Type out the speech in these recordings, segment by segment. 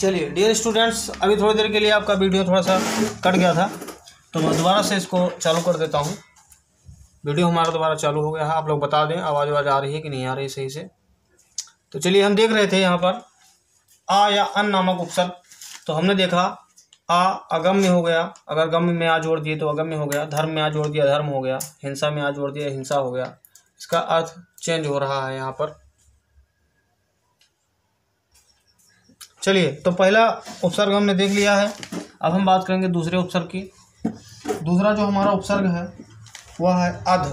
चलिए dear students, अभी थोड़ी देर के लिए आपका वीडियो थोड़ा सा कट गया था, तो मैं दोबारा से इसको चालू कर देता हूँ। वीडियो हमारा दोबारा चालू हो गया है। आप लोग बता दें आवाज़ आ रही है कि नहीं आ रही सही से। तो चलिए, हम देख रहे थे यहाँ पर आ या अन नामक उपसर्ग। तो हमने देखा आ अगम्य हो गया, अगर गम्य में आ जोड़ दिए तो अगम्य हो गया, धर्म में आ जोड़ दिया धर्म हो गया, हिंसा में आ जोड़ दिया हिंसा हो गया। इसका अर्थ चेंज हो रहा है यहाँ पर। चलिए, तो पहला उपसर्ग हमने देख लिया है। अब हम बात करेंगे दूसरे उपसर्ग की। दूसरा जो हमारा उपसर्ग है वह है अध।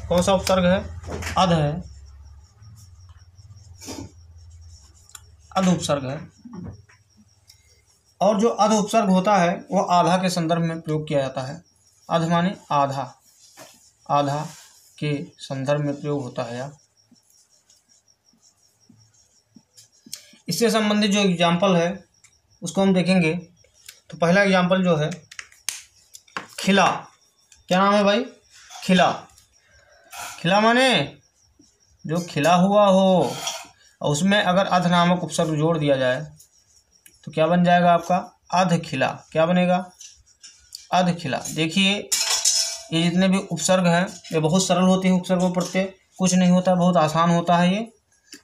कौन सा उपसर्ग है? अध है, अध उपसर्ग है। और जो अध उपसर्ग होता है वह आधा के संदर्भ में प्रयोग किया जाता है। अध माने आधा, आधा के संदर्भ में प्रयोग होता है यह। इससे संबंधित जो एग्जाम्पल है उसको हम देखेंगे। तो पहला एग्जाम्पल जो है खिला। क्या नाम है भाई? खिला। खिला माने जो खिला हुआ हो, और उसमें अगर अध नामक उपसर्ग जोड़ दिया जाए तो क्या बन जाएगा आपका? अध खिला। क्या बनेगा? अध खिला। देखिए, ये जितने भी उपसर्ग हैं ये बहुत सरल होते हैं। उपसर्गों प्रत्यय कुछ नहीं होता, बहुत आसान होता है।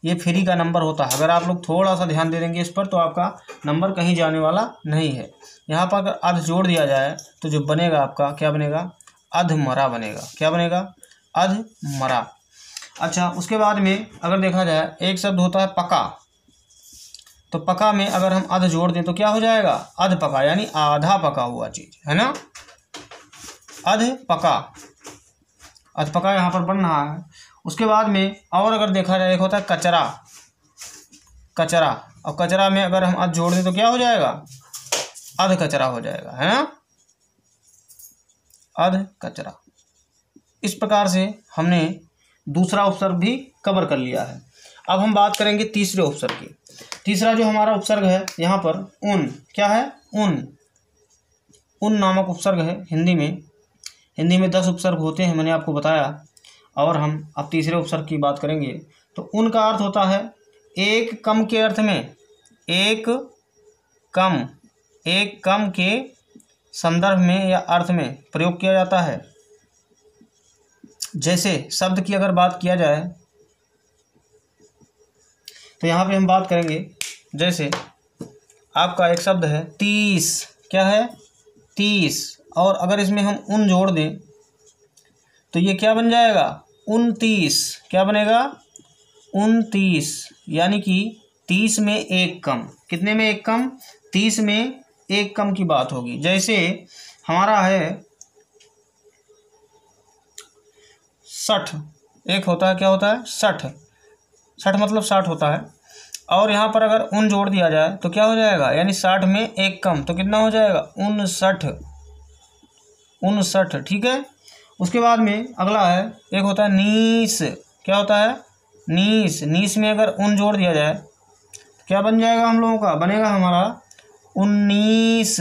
ये फ्री का नंबर होता है। अगर आप लोग थोड़ा सा ध्यान दे देंगे इस पर तो आपका नंबर कहीं जाने वाला नहीं है। यहाँ पर अगर अध जोड़ दिया जाए तो जो बनेगा आपका क्या बनेगा? अधमरा बनेगा। क्या बनेगा? अधमरा। अच्छा, उसके बाद में अगर देखा जाए एक शब्द होता है पका। तो पका में अगर हम अध जोड़ दें तो क्या हो जाएगा? अध पका, यानी आधा पका हुआ चीज है ना, अध पका। अध पका यहाँ पर बन रहा है। उसके बाद में और अगर देखा जाए एक होता है कचरा। कचरा, और कचरा में अगर हम अध जोड़ दें तो क्या हो जाएगा? अध कचरा हो जाएगा, है ना, अध कचरा। इस प्रकार से हमने दूसरा उपसर्ग भी कवर कर लिया है। अब हम बात करेंगे तीसरे उपसर्ग की। तीसरा जो हमारा उपसर्ग है यहाँ पर उन। क्या है? उन। उन नामक उपसर्ग है हिंदी में। हिंदी में 10 उपसर्ग होते हैं, मैंने आपको बताया। और हम अब तीसरे उपसर्ग की बात करेंगे। तो उन का अर्थ होता है एक कम के अर्थ में, एक कम, एक कम के संदर्भ में या अर्थ में प्रयोग किया जाता है। जैसे शब्द की अगर बात किया जाए तो यहाँ पे हम बात करेंगे, जैसे आपका एक शब्द है 30। क्या है? 30। और अगर इसमें हम उन जोड़ दें तो ये क्या बन जाएगा? 29। क्या बनेगा? 29, यानी कि 30 में एक कम। कितने में एक कम? 30 में एक कम की बात होगी। जैसे हमारा है 60। एक होता है, क्या होता है? 60। 60 मतलब 60 होता है। और यहाँ पर अगर उन जोड़ दिया जाए तो क्या हो जाएगा? यानी 60 में एक कम, तो कितना हो जाएगा? 59। 59, ठीक है। उसके बाद में अगला है एक होता है नीस। क्या होता है? नीस। नीस में अगर उन जोड़ दिया जाए तो क्या बन जाएगा हम लोगों का? बनेगा हमारा 19।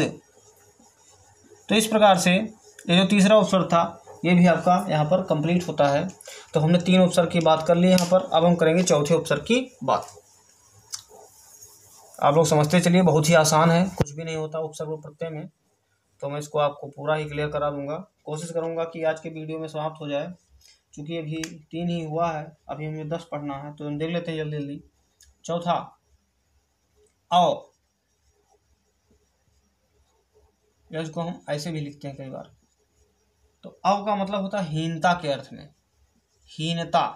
तो इस प्रकार से ये जो तीसरा उपसर्ग था ये भी आपका यहाँ पर कंप्लीट होता है। तो हमने 3 उपसर्ग की बात कर ली यहाँ पर। अब हम करेंगे चौथे उपसर्ग की बात। आप लोग समझते चलिए, बहुत ही आसान है, कुछ भी नहीं होता उपसर्ग प्रत्यय में। तो मैं इसको आपको पूरा ही क्लियर करा दूंगा। कोशिश करूंगा कि आज के वीडियो में समाप्त हो जाए, क्योंकि अभी 3 ही हुआ है, अभी हमें 10 पढ़ना है। तो हम देख लेते हैं जल्दी जल्दी। चौथा आओ, या इसको हम ऐसे भी लिखते हैं कई बार। तो अव का मतलब होता है हीनता के अर्थ में। हीनता।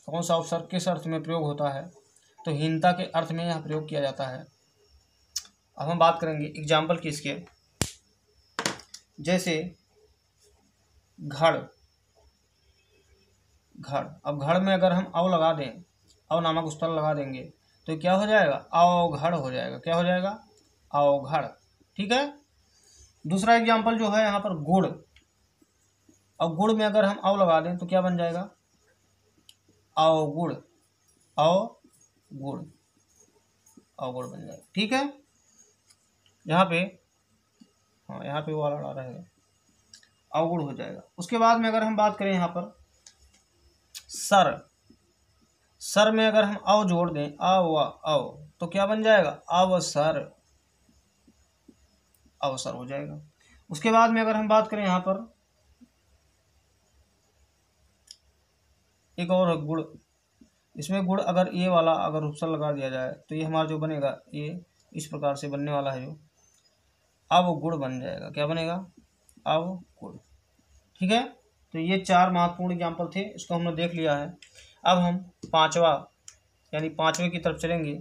कौन सा उपसर्ग किस अर्थ में प्रयोग होता है? तो हीनता के अर्थ में यह प्रयोग किया जाता है। अब हम बात करेंगे एग्जाम्पल की इसके। जैसे घड़। घड़, अब घड़ में अगर हम अव लगा दें, अव नामक उपसर्ग लगा देंगे तो क्या हो जाएगा? अवघड़ हो जाएगा। क्या हो जाएगा? अवघड़, ठीक है। दूसरा एग्जाम्पल जो है यहाँ पर गुड़। अब गुड़ में अगर हम अव लगा दें तो क्या बन जाएगा? अवगुड़। अवगुड़, अवगुड़ बन जाएगा, ठीक है। यहाँ पे हाँ, यहाँ पे वो वाला रहेगा, अवगुड़ हो जाएगा। उसके बाद में अगर हम बात करें यहाँ पर सर। सर में अगर हम अव जोड़ दें, अव अव, तो क्या बन जाएगा? अवसर, अवसर हो जाएगा। उसके बाद में अगर हम बात करें यहाँ पर एक और गुड़, इसमें गुड़ अगर ये वाला अगर उपसर्ग लगा दिया जाए तो ये हमारा जो बनेगा ये इस प्रकार से बनने वाला है, जो अब गुड़ बन जाएगा। क्या बनेगा? अब गुड़। ठीक है, तो ये 4 महत्वपूर्ण एग्जाम्पल थे, इसको हमने देख लिया है। अब हम पांचवा यानी पांचवे की तरफ चलेंगे,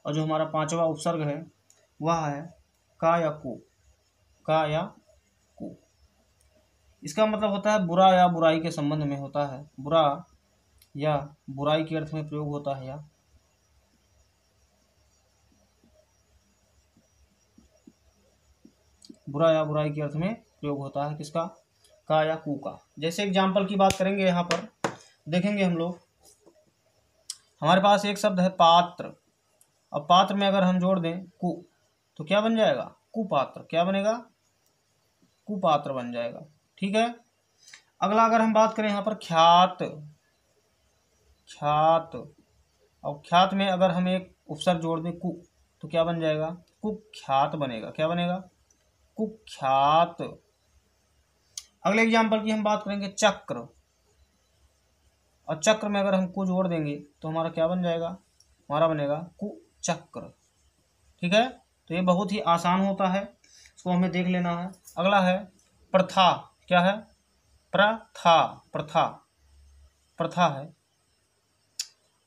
और जो हमारा पांचवा उपसर्ग है वह है का या कु। का या कु, इसका मतलब होता है बुरा या बुराई के संबंध में होता है, बुरा या बुराई के अर्थ में प्रयोग होता है, या बुरा या बुराई के अर्थ में प्रयोग होता है। किसका? का या कु का। जैसे एग्जाम्पल की बात करेंगे, यहाँ पर देखेंगे हम लोग, हमारे पास एक शब्द है पात्र, और पात्र में अगर हम जोड़ दें कु तो क्या बन जाएगा? कुपात्र। क्या बनेगा? कुपात्र बन जाएगा। ठीक है, अगला अगर हम बात करें यहाँ पर ख्यात, ख्यात, और ख्यात में अगर हम एक उपसर्ग जोड़ दें कु तो क्या बन जाएगा? कुख्यात बनेगा। क्या बनेगा? कुख्यात। अगले एग्जाम्पल की हम बात करेंगे चक्र, और चक्र में अगर हम कु जोड़ देंगे तो हमारा क्या बन जाएगा? हमारा बनेगा कुचक्र। ठीक है, तो ये बहुत ही आसान होता है, इसको हमें देख लेना है। अगला है प्रथा। क्या है? प्रथा, प्रथा, प्रथा है।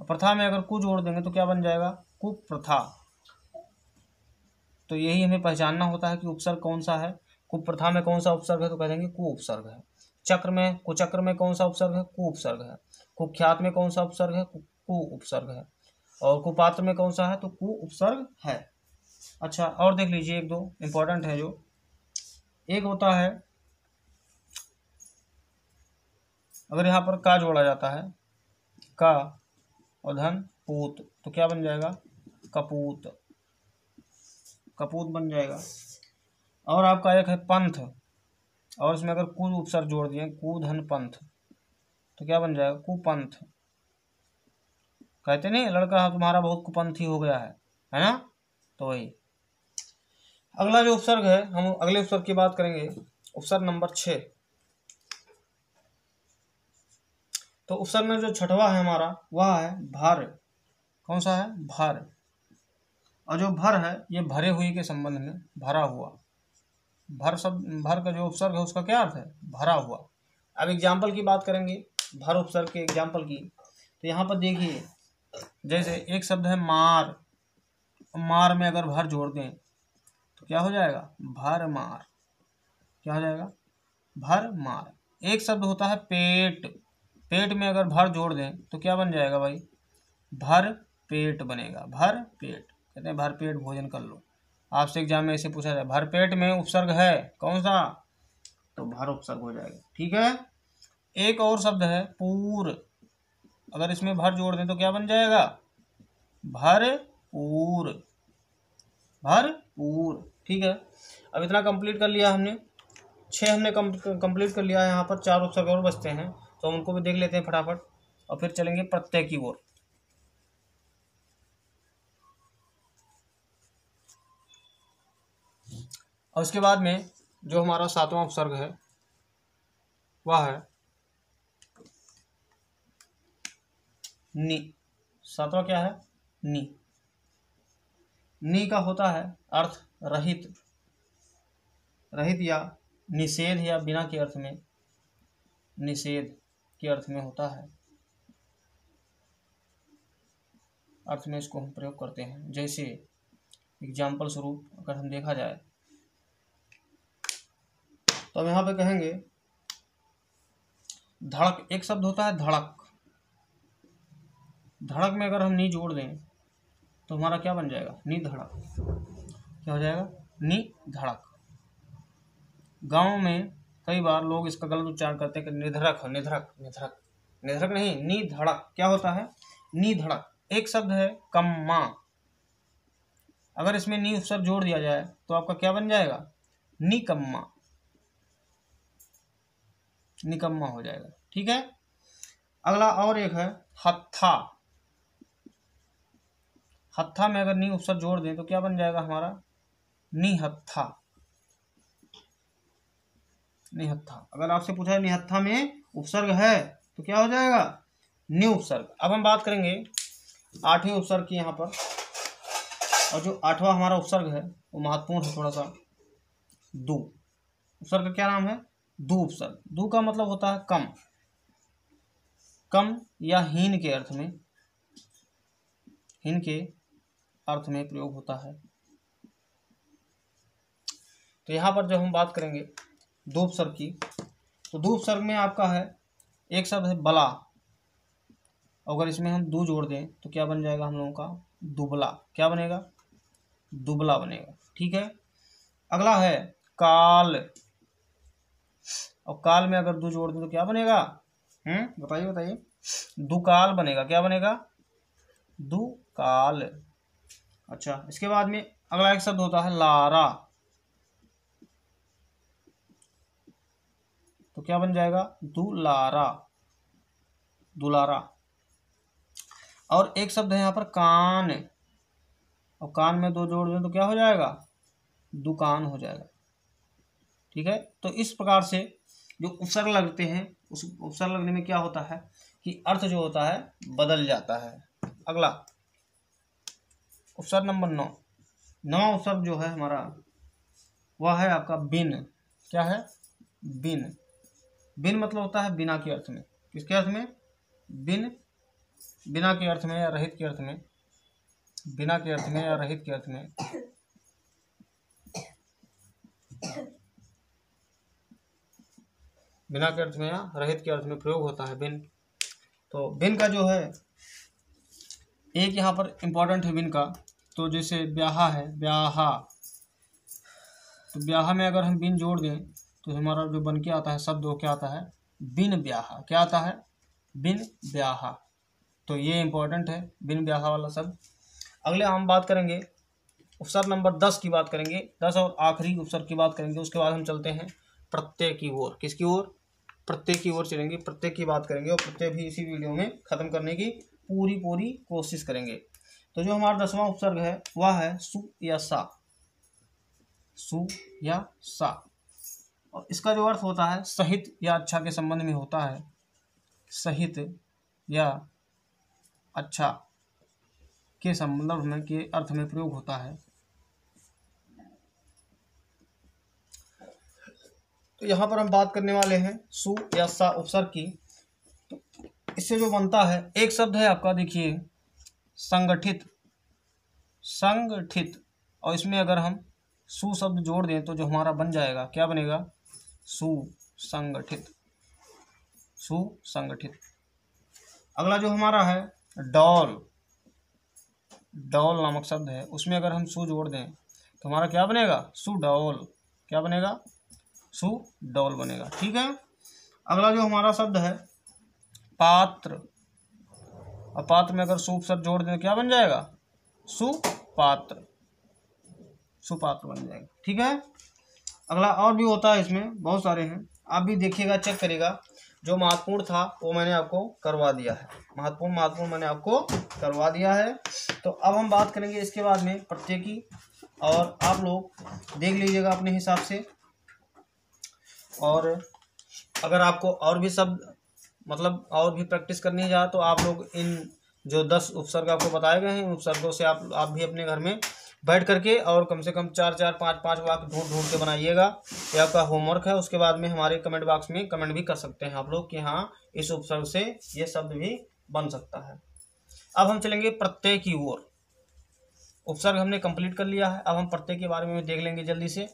प्रथा में अगर कु जोड़ देंगे तो क्या बन जाएगा? कुप्रथा। तो यही हमें पहचानना होता है कि उपसर्ग कौन सा है। कुप्रथा में कौन सा उपसर्ग है तो कह देंगे कु उपसर्ग है। चक्र में, कुचक्र में कौन सा उपसर्ग है? कु उपसर्ग है। कुख्यात में कौन सा उपसर्ग है? कु उपसर्ग है। और कुपात्र में कौन सा है? तो कु उपसर्ग है। अच्छा, और देख लीजिए एक दो इंपॉर्टेंट है, जो एक होता है अगर यहाँ पर का जोड़ा जाता है, का और धन पूत, तो क्या बन जाएगा? कपूत, कपूत बन जाएगा। और आपका एक है पंथ, और इसमें अगर कु उपसर्ग जोड़ दिए, कु धन पंथ, तो क्या बन जाएगा? कुपंथ। कहते नहीं लड़का तुम्हारा बहुत कुपंथी हो गया है ना? तो वही। अगला जो उपसर्ग है, हम अगले उपसर्ग की बात करेंगे, उपसर्ग नंबर 6। तो उपसर्ग में जो छठवा है हमारा वह है भर। कौन सा है? भर। और जो भर है ये भरे हुए के संबंध में, भरा हुआ। भर शब्द, भर का जो उपसर्ग है उसका क्या अर्थ है? भरा हुआ। अब एग्जाम्पल की बात करेंगे भर उपसर्ग के एग्जाम्पल की, तो यहाँ पर देखिए, जैसे एक शब्द है मार, मार में अगर भर जोड़ दें तो क्या हो जाएगा? भर मार। क्या हो जाएगा? भर मार। एक शब्द होता है पेट, पेट में अगर भर जोड़ दें तो क्या बन जाएगा भाई? भर पेट बनेगा। भर पेट, कहते हैं भर पेट भोजन कर लो। आपसे एग्जाम में ऐसे पूछा जाए भर पेट में उपसर्ग है कौन सा, तो भर उपसर्ग हो जाएगा। ठीक है, एक और शब्द है पूर, अगर इसमें भर जोड़ दें तो क्या बन जाएगा? भरपूर, भरपूर। ठीक है, अब इतना कंप्लीट कर लिया हमने, 6 हमने कंप्लीट कर लिया है। यहाँ पर 4 उपसर्ग और बचते हैं, तो हम उनको भी देख लेते हैं फटाफट, और फिर चलेंगे प्रत्यय की ओर। और उसके बाद में जो हमारा 7वां उपसर्ग है वह है नी। 7वां क्या है? नी। नी का होता है अर्थ रहित, रहित या निषेध, या बिना के अर्थ में, निषेध के अर्थ में होता है, अर्थ में इसको हम प्रयोग करते हैं। जैसे एग्जाम्पल स्वरूप अगर हम देखा जाए तो हम यहाँ पे कहेंगे धड़क। एक शब्द होता है धड़क, धड़क में अगर हम नी जोड़ दें तो हमारा क्या बन जाएगा? नि धड़क। क्या हो जाएगा? नि धड़क। गांव में कई बार लोग इसका गलत उच्चारण करते हैं कि निधड़क हो, निधड़क, निधड़क, निधड़क नहीं, नि धड़क। क्या होता है? नि धड़क। एक शब्द है कम्मा, अगर इसमें नी उपसर्ग जोड़ दिया जाए तो आपका क्या बन जाएगा? निकम्मा, निकम्मा हो जाएगा। ठीक है, अगला और एक है हत्था। हत्था में अगर नी उपसर्ग जोड़ दें तो क्या बन जाएगा हमारा, निहत्था। निहत्था। अगर आपसे पूछा है निहत्था में उपसर्ग है तो क्या हो जाएगा, नि उपसर्ग। अब हम बात करेंगे 8वें उपसर्ग की यहाँ पर, और जो 8वां हमारा उपसर्ग है वो महत्वपूर्ण है थोड़ा सा। दू। उपसर्ग का क्या नाम है, दू उपसर्ग। दू का मतलब होता है कम, कम या हीन के अर्थ में, हीन के अर्थ में प्रयोग होता है। तो यहाँ पर जब हम बात करेंगे दो उपसर्ग की, तो दो उपसर्ग में आपका है एक शब्द है बला। अगर इसमें हम दू जोड़ दें तो क्या बन जाएगा हम लोगों का, दुबला। क्या बनेगा, दुबला बनेगा। ठीक है। अगला है काल, और काल में अगर दू जोड़ दें तो क्या बनेगा, बताइए बताइए, दुकाल बनेगा। क्या बनेगा, दुकाल। अच्छा, इसके बाद में अगला एक शब्द होता है लारा, तो क्या बन जाएगा, दुलारा, दुलारा। और एक शब्द है यहाँ पर कान, और कान में दो जोड़ दें तो क्या हो जाएगा, दुकान हो जाएगा। ठीक है। तो इस प्रकार से जो उपसर्ग लगते हैं, उस उपसर्ग लगने में क्या होता है कि अर्थ जो होता है बदल जाता है। अगला उपसर्ग नंबर 9। नवा उपसर्ग जो है हमारा वह है आपका बिन। क्या है, बिन। बिन मतलब होता है बिना के अर्थ में। किसके अर्थ में, बिन, बिना के अर्थ में या रहित के अर्थ में, बिना के अर्थ में या रहित के अर्थ में। बिना के अर्थ में या रहित के अर्थ में प्रयोग होता है बिन। तो बिन का जो है एक यहाँ पर इम्पोर्टेंट है बिन का, तो जैसे ब्याहा है, ब्याहा, तो ब्याहा में अगर हम बिन जोड़ दें तो हमारा जो बन के आता है शब्द वो क्या आता है, बिन ब्याहा। क्या आता है, बिन ब्याहा। तो ये इम्पोर्टेंट है बिन ब्याहा वाला शब्द। अगले हम बात करेंगे उपसर्ग नंबर 10 की बात करेंगे, 10 और आखिरी उपसर्ग की बात करेंगे। उसके बाद हम चलते हैं प्रत्यय की ओर। किसकी ओर, प्रत्यय की ओर चलेंगे, प्रत्यय की बात करेंगे, और प्रत्यय भी इसी वीडियो में खत्म करने की पूरी कोशिश करेंगे। तो जो हमारा 10वां उपसर्ग है वह है सु या सा, सु या सा। और इसका जो अर्थ होता है सहित या अच्छा के संबंध में होता है, सहित या अच्छा के संबंध में, के अर्थ में प्रयोग होता है। तो यहाँ पर हम बात करने वाले हैं सु या सा उपसर्ग की। तो इससे जो बनता है एक शब्द है आपका, देखिए संगठित, संगठित, और इसमें अगर हम सु शब्द जोड़ दें तो जो हमारा बन जाएगा, क्या बनेगा, सुसंगठित, सुसंगठित। अगला जो हमारा है डॉल, डॉल नामक शब्द है, उसमें अगर हम सु जोड़ दें तो हमारा क्या बनेगा, सुडौल। क्या बनेगा, सुडौल बनेगा। ठीक है। अगला जो हमारा शब्द है पात्र, और पात्र में अगर सु शब्द जोड़ दें तो क्या बन जाएगा, सुपात्र, सुपात्र बन जाएगा। ठीक है। अगला और भी होता है, इसमें बहुत सारे हैं, आप भी देखिएगा, चेक करिएगा। जो महत्वपूर्ण था वो मैंने आपको करवा दिया है, महत्वपूर्ण मैंने आपको करवा दिया है। तो अब हम बात करेंगे इसके बाद में प्रत्यय की, और आप लोग देख लीजिएगा अपने हिसाब से। और अगर आपको और भी शब्द मतलब और भी प्रैक्टिस करनी है तो आप लोग इन जो 10 उपसर्ग आपको बताए गए हैं उपसर्गों से आप भी अपने घर में बैठ करके और कम से कम 4-4, 5-5 वाक्य ढूंढ के बनाइएगा। ये आपका होमवर्क है। उसके बाद में हमारे कमेंट बॉक्स में कमेंट भी कर सकते हैं आप लोग कि हाँ इस उपसर्ग से ये शब्द भी बन सकता है। अब हम चलेंगे प्रत्यय की ओर। उपसर्ग हमने कंप्लीट कर लिया है, अब हम प्रत्यय के बारे में देख लेंगे जल्दी से।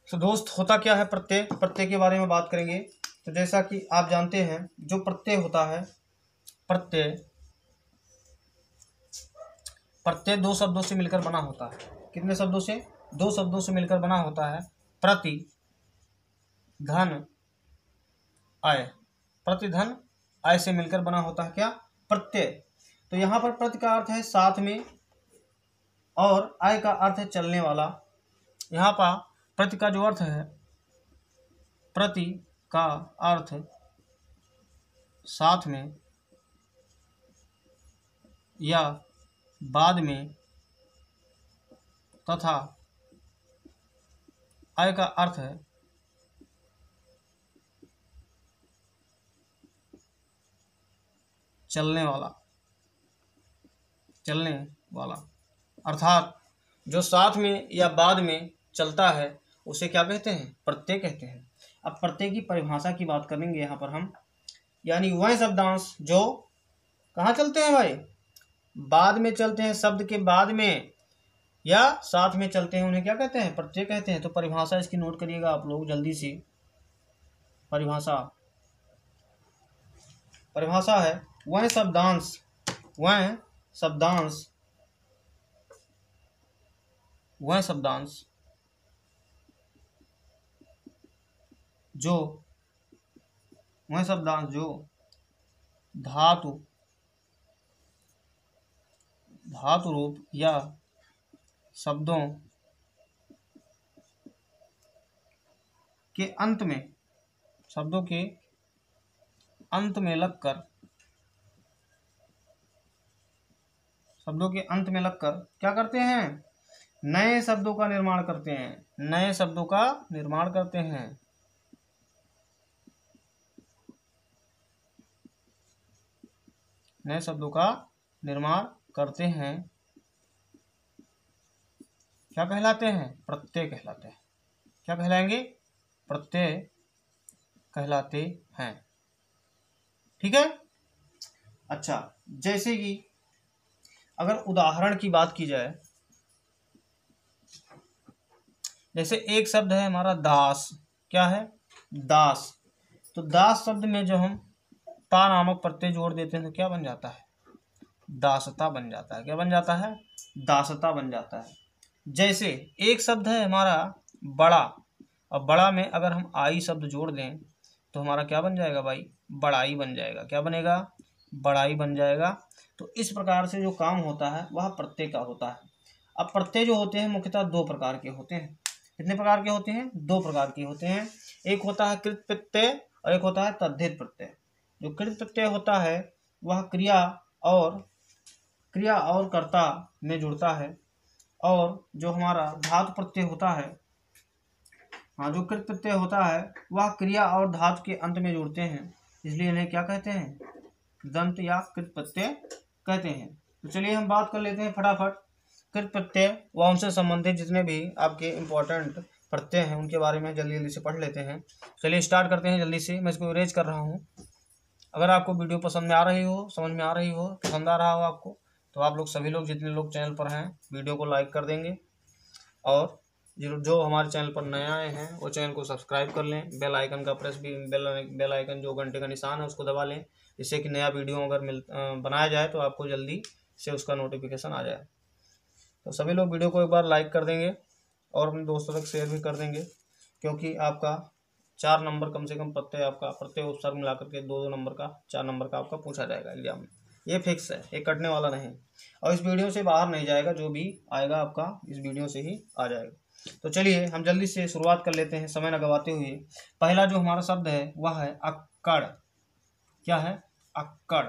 तो दोस्त होता क्या है प्रत्यय, प्रत्यय के बारे में बात करेंगे। तो जैसा कि आप जानते हैं जो प्रत्यय होता है, प्रत्यय प्रत्यय 2 शब्दों से मिलकर बना होता है। कितने शब्दों से, 2 शब्दों से मिलकर बना होता है। प्रति, धन, आय। प्रति, धन, आय से मिलकर बना होता है क्या, प्रत्यय। तो यहाँ पर प्रति का अर्थ है साथ में, और आय का अर्थ है चलने वाला। यहाँ पर प्रति का जो अर्थ है, प्रति का अर्थ साथ में या बाद में तथा अय का अर्थ है चलने वाला, चलने वाला। अर्थात जो साथ में या बाद में चलता है उसे क्या कहते हैं? प्रत्यय कहते हैं। अब प्रत्यय की परिभाषा की बात करेंगे यहाँ पर हम, यानी वह शब्दांश जो कहाँ चलते हैं भाई? बाद में चलते हैं, शब्द के बाद में या साथ में चलते हैं, उन्हें क्या कहते हैं? प्रत्यय कहते हैं। तो परिभाषा इसकी नोट करिएगा आप लोग जल्दी से। परिभाषा है वह शब्दांश जो धातु रूप या शब्दों के अंत में लगकर क्या करते हैं? नए शब्दों का निर्माण करते हैं। नए शब्दों का निर्माण करते हैं, क्या कहलाते हैं? प्रत्यय कहलाते हैं। क्या कहलाएंगे? प्रत्यय कहलाते हैं। ठीक है। अच्छा, जैसे कि अगर उदाहरण की बात की जाए, जैसे एक शब्द है हमारा दास। क्या है? दास। तो दास शब्द में जो हम ता नामक प्रत्यय जोड़ देते हैं तो क्या बन जाता है? दासता बन जाता है। क्या बन जाता है? दासता बन जाता है। जैसे एक शब्द है हमारा बड़ा, और बड़ा में अगर हम आई शब्द जोड़ दें तो हमारा क्या बन जाएगा भाई? बड़ाई बन जाएगा। क्या बनेगा? बड़ाई बन जाएगा। तो इस प्रकार से जो काम होता है वह प्रत्यय का होता है। अब प्रत्यय जो होते हैं मुख्यतः दो प्रकार के होते हैं। कितने प्रकार के होते हैं? दो प्रकार के होते हैं। एक होता है कृत प्रत्यय और एक होता है तद्धित प्रत्यय। जो कृत प्रत्यय होता है वह क्रिया और कर्ता में जुड़ता है, और जो हमारा धातु प्रत्यय होता है, जो कृत प्रत्यय होता है वह क्रिया और धातु के अंत में जुड़ते हैं, इसलिए इन्हें क्या कहते हैं? दंत या कृत प्रत्यय कहते हैं। तो चलिए हम बात कर लेते हैं फटाफट कृत प्रत्यय व उनसे संबंधित जितने भी आपके इम्पोर्टेंट प्रत्यय हैं उनके बारे में जल्दी से पढ़ लेते हैं। चलिए स्टार्ट करते हैं जल्दी से। मैं इसको इरेज कर रहा हूँ। अगर आपको वीडियो पसंद में आ रही हो, समझ में आ रही हो, पसंद आ रहा हो आपको, तो आप लोग सभी लोग जितने लोग चैनल पर हैं वीडियो को लाइक कर देंगे, और जो हमारे चैनल पर नए आए हैं वो चैनल को सब्सक्राइब कर लें। बेल आइकन का प्रेस भी, बेल आइकन जो घंटे का निशान है उसको दबा लें, जिससे कि नया वीडियो अगर बनाया जाए तो आपको जल्दी से उसका नोटिफिकेशन आ जाए। तो सभी लोग वीडियो को एक बार लाइक कर देंगे और अपने दोस्तों तक शेयर भी कर देंगे, क्योंकि आपका 4 नंबर कम से कम प्रत्यय उपसर्ग मिलाकर के 2 नंबर का 4 नंबर का आपका पूछा जाएगा एग्जाम में। ये फिक्स है, ये कटने वाला नहीं, और इस वीडियो से बाहर नहीं जाएगा। जो भी आएगा आपका इस वीडियो से ही आ जाएगा। तो चलिए हम जल्दी से शुरुआत कर लेते हैं समय न गवाते हुए। पहला जो हमारा शब्द है वह है अक्कड़। क्या है? अक्कड़।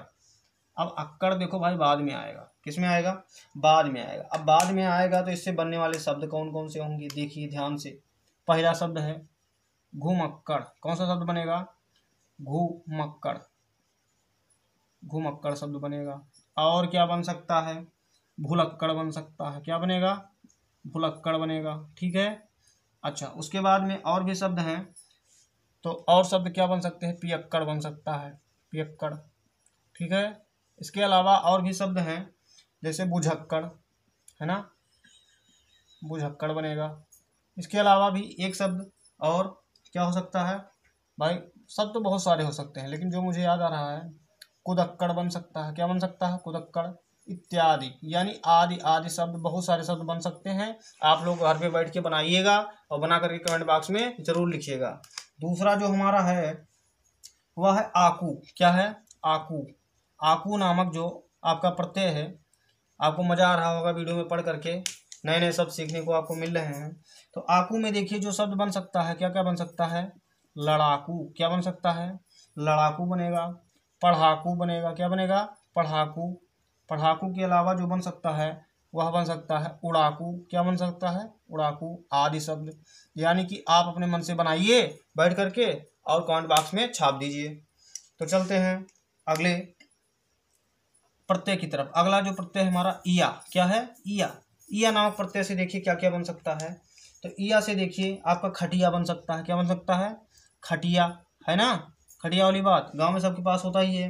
अब अक्कड़ देखो भाई बाद में आएगा। किस में आएगा? बाद में आएगा। अब बाद में आएगा तो इससे बनने वाले शब्द कौन कौन से होंगे? देखिए ध्यान से। पहला शब्द है घुमक्कड़। कौन सा शब्द बनेगा? घुमक्कड़। घुमक्कड़ शब्द बनेगा। और क्या बन सकता है? भुलक्कड़ बन सकता है। क्या बनेगा? भुलक्कड़ बनेगा। ठीक है। अच्छा, उसके बाद में और भी शब्द हैं, तो और शब्द क्या बन सकते हैं? पियक्कड़ बन सकता है। पियक्कड़। ठीक है। इसके अलावा और भी शब्द हैं, जैसे बुझक्कड़, है ना? बुझक्कड़ बनेगा। इसके अलावा भी एक शब्द और क्या हो सकता है भाई? शब्द तो बहुत सारे हो सकते हैं, लेकिन जो मुझे याद आ रहा है कुदक्कड़ बन सकता है। क्या बन सकता है? कुदक्कड़ इत्यादि, यानी आदि आदि शब्द, बहुत सारे शब्द बन सकते हैं। आप लोग घर पे बैठ के बनाइएगा और बना करके कमेंट बॉक्स में जरूर लिखिएगा। दूसरा जो हमारा है वह है आकू। क्या है? आकू। आकू नामक जो आपका प्रत्यय है, आपको मजा आ रहा होगा वीडियो में पढ़ करके, नए नए शब्द सीखने को आपको मिल रहे हैं। तो आकू में देखिए जो शब्द बन सकता है, क्या क्या बन सकता है? लड़ाकू। क्या बन सकता है? लड़ाकू बनेगा। पढ़ाकू बनेगा। क्या बनेगा? पढ़ाकू। पढ़ाकू के अलावा जो बन सकता है वह बन सकता है उड़ाकू। क्या बन सकता है? उड़ाकू आदि शब्द। यानी कि आप अपने मन से बनाइए बैठ करके और कमेंट बॉक्स में छाप दीजिए। तो चलते हैं अगले प्रत्यय की तरफ। अगला जो प्रत्यय है हमारा ईया। क्या है? ईया। ईया नामक प्रत्यय से देखिए क्या क्या बन सकता है। तो ईया से देखिए आपका खटिया बन सकता है। क्या बन सकता है? खटिया, है ना, खटिया वाली बात गांव में सबके पास होता ही है।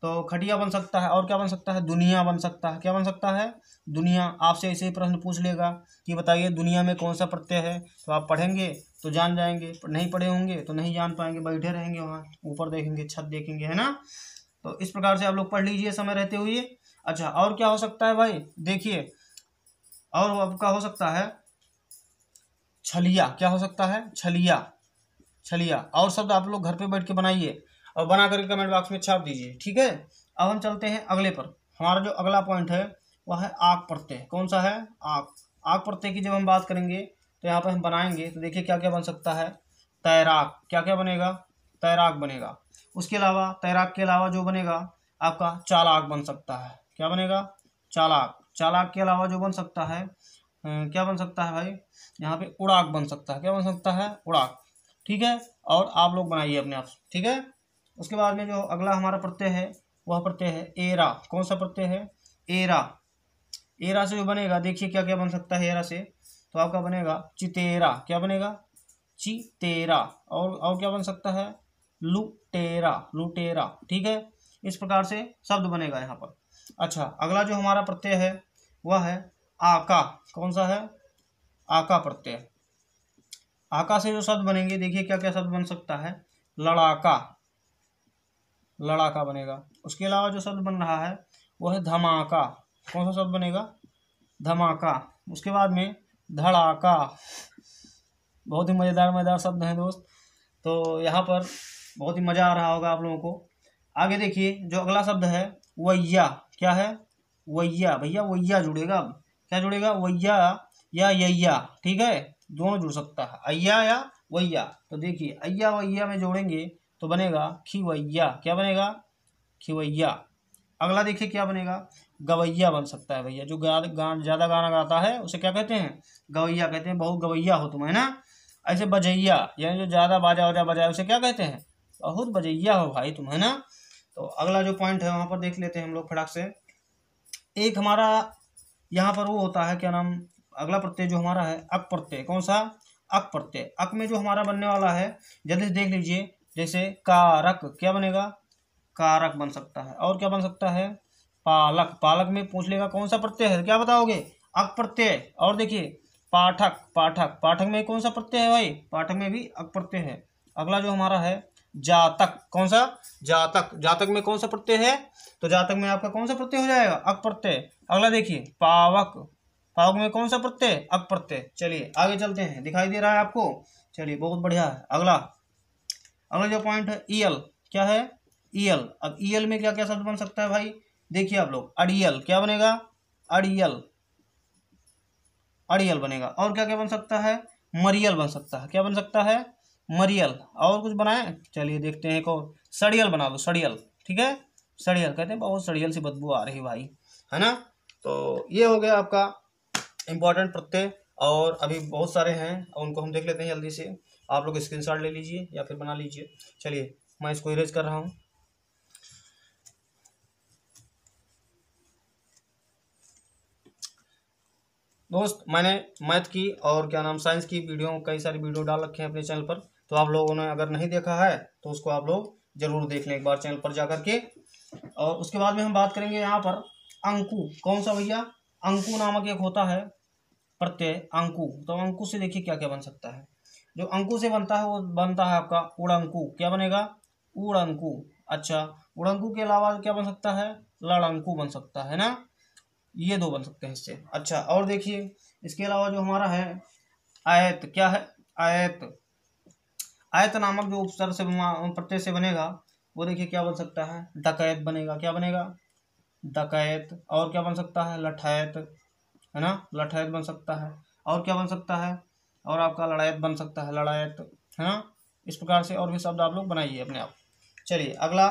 तो खटिया बन सकता है। और क्या बन सकता है? दुनिया बन सकता है। क्या बन सकता है? दुनिया। आपसे ऐसे ही प्रश्न पूछ लेगा कि बताइए दुनिया में कौन सा प्रत्यय है, तो आप पढ़ेंगे तो जान जाएंगे, नहीं पढ़े होंगे तो नहीं जान पाएंगे, बैठे रहेंगे वहाँ ऊपर देखेंगे, छत देखेंगे, है ना। तो इस प्रकार से आप लोग पढ़ लीजिए समय रहते हुए। अच्छा, और क्या हो सकता है भाई? देखिए, और आपका हो सकता है छलिया। क्या हो सकता है? छलिया। छलिया। और शब्द आप लोग घर पे बैठ के बनाइए और बना करके कमेंट बॉक्स में छाप दीजिए, ठीक है। अब हम चलते हैं अगले पर। हमारा जो अगला पॉइंट है वह है आक प्रत्यय। कौन सा है? आक। आक प्रत्यय की जब हम बात करेंगे तो यहाँ पर हम बनाएंगे तो देखिए क्या क्या बन सकता है। तैराक। क्या क्या बनेगा? तैराक बनेगा। उसके अलावा तैराक के अलावा जो बनेगा आपका चालाक बन सकता है। क्या बनेगा? चालाक। चालाक के अलावा जो बन सकता है क्या बन सकता है भाई? यहाँ पे उड़ाक बन सकता है। क्या बन सकता है? उड़ाक। ठीक है, और आप लोग बनाइए अपने आप से, ठीक है। उसके बाद में जो अगला हमारा प्रत्यय है वह प्रत्यय है एरा। कौन सा प्रत्यय है? एरा। एरा से जो बनेगा देखिए क्या क्या बन सकता है एरा से। तो आपका बनेगा चितेरा। क्या बनेगा? चितेरा। और क्या बन सकता है? लुटेरा। लुटेरा, ठीक है। इस प्रकार से शब्द बनेगा यहाँ पर। अच्छा, अगला जो हमारा प्रत्यय है वह है आका। कौन सा है? आका प्रत्यय। आका से जो शब्द बनेंगे देखिए क्या क्या शब्द बन सकता है। लड़ाका। लड़ाका बनेगा। उसके अलावा जो शब्द बन रहा है वो है धमाका। कौन सा शब्द बनेगा? धमाका। उसके बाद में धड़ाका। बहुत ही मज़ेदार शब्द हैं दोस्त। तो यहाँ पर बहुत ही मज़ा आ रहा होगा आप लोगों को। आगे देखिए जो अगला शब्द है वैया। क्या है? वैया। भैया वैया जुड़ेगा। अब क्या जुड़ेगा? वैया या यैया, ठीक है, दोनों जुड़ सकता है, अय्या या वैया। तो देखिए अय्या वैया में जोड़ेंगे तो बनेगा खिवैया। क्या बनेगा? खिवैया। अगला देखिए क्या बनेगा? गवैया बन सकता है। भैया जो ज़्यादा गाना गाता है उसे क्या कहते हैं? गवैया कहते हैं। बहुत गवैया हो तुम, है ना। ऐसे बजैया, यानी जो ज़्यादा बाजा वाजा बजाए उसे क्या कहते हैं? बहुत बजैया हो भाई तुम, है ना। तो अगला जो पॉइंट है वहाँ पर देख लेते हैं हम लोग फटाक से। एक हमारा यहाँ पर वो होता है, क्या नाम, अगला प्रत्यय जो हमारा है अक प्रत्यय। कौन सा? अक प्रत्यय। अक में जो हमारा बनने वाला है जल्दी से देख लीजिए। जैसे कारक। क्या बनेगा? कारक बन सकता है। और क्या बन सकता है? पालक। पालक में पूछ लेगा कौन सा प्रत्यय है, क्या बताओगे? अक प्रत्यय। और देखिए पाठक। पाठक। पाठक में कौन सा प्रत्यय है भाई? पाठक में भी अक प्रत्यय है। अगला जो हमारा है जातक। कौन सा? जातक। जातक में कौन सा प्रत्यय है? तो जातक में आपका कौन सा प्रत्यय हो जाएगा? अक प्रत्यय। अगला देखिए पावक। पावक में कौन सा प्रत्यय? अक प्रत्यय। चलिए आगे चलते हैं, दिखाई दे रहा है आपको। चलिए बहुत बढ़िया है। अगला अगला जो पॉइंट है ईयल। क्या है? ईयल। अब ईयल में क्या क्या शब्द बन सकता है भाई? देखिए आप लोग, अड़ियल। क्या बनेगा? अड़ियल। अड़ियल बनेगा। और क्या क्या बन सकता है? मरियल बन सकता है। क्या बन सकता है? मरियल। और कुछ बनाए? चलिए देखते हैं। एक और सड़ियल बना दो। सड़ियल, ठीक है। सड़ियल कहते हैं, बहुत सड़ियल सी बदबू आ रही भाई, है ना। तो ये हो गया आपका इम्पोर्टेंट प्रत्यय। और अभी बहुत सारे हैं और उनको हम देख लेते हैं जल्दी से। आप लोग स्क्रीनशॉट ले लीजिए या फिर बना लीजिए। चलिए मैं इसको इरेज कर रहा हूँ। दोस्त मैंने मैथ की और क्या नाम साइंस की वीडियो, कई सारी वीडियो डाल रखे हैं अपने चैनल पर। तो आप लोगों ने अगर नहीं देखा है तो उसको आप लोग जरूर देख लें एक बार चैनल पर जा करके। और उसके बाद में हम बात करेंगे यहाँ पर अंकु। कौन सा भैया? अंकु नामक एक होता है प्रत्यय अंकु। तो अंकु से देखिए क्या क्या बन सकता है। जो अंकु से बनता है वो बनता है आपका उड़ंकु। क्या बनेगा? उड़ंकु। अच्छा, उड़ंकु के अलावा क्या बन सकता है? लड़ंकु बन सकता है ना। ये दो बन सकते हैं इससे। अच्छा, और देखिए इसके अलावा जो हमारा है आयत। क्या है? आयत। आयत नामक जो उपसर्ग से प्रत्यय से बनेगा वो देखिए क्या बन सकता है? डकैत बनेगा। क्या बनेगा? डकैत। और क्या बन सकता है? लठैत, है ना। लठैत बन सकता है। और क्या बन सकता है? और आपका लड़ायत बन सकता है। लड़ायत, है ना। इस प्रकार से और भी शब्द आप लोग बनाइए अपने आप। चलिए अगला